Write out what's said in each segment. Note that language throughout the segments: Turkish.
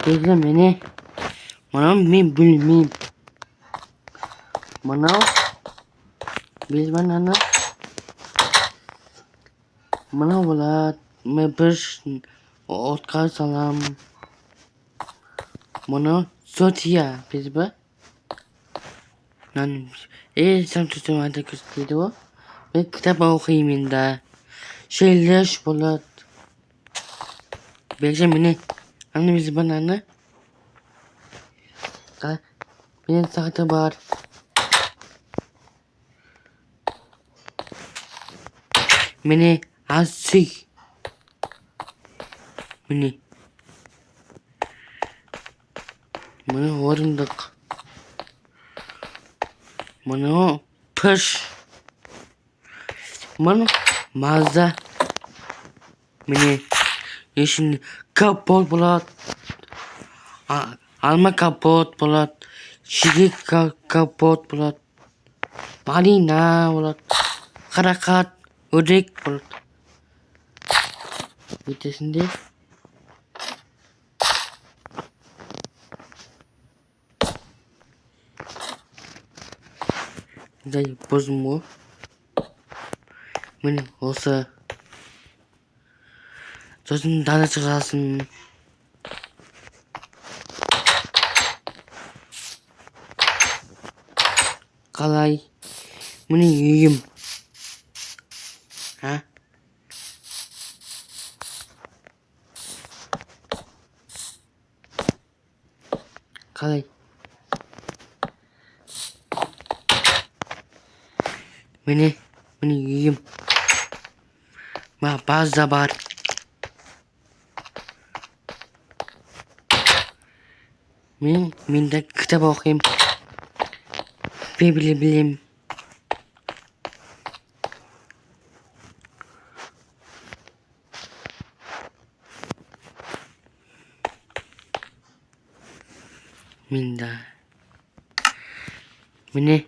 Bella mene. Mana mim bil mim. Mana bil mana mana wala me bers otkar salam. Mana sotia bizba. Nan sam tutum ada kustido. Ben kitap okuyayım da. Şeyler bolat. Bella mene. Anne biz bana benim saate var. Mene asik. Mene. Mene orundak. Mene pış. Mene mazda. Mene. Yeşil kapot bulat. Alma kapot bulat. Şigik kapot bulat. Marina bulat. Karakat. Ödek bulat. Vitesinde. Đây pose múa. Mình olsa. Zaten daha çıkarsın. Kalay. Bunu yiyeyim. Ha? Kalay. Bunu yiyeyim. Ma bazı var. Min de kitap okuyayım. Bilim. Min de. Mene.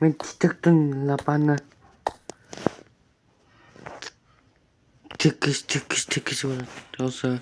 Mình tıktın lapana. Tıkış olsa.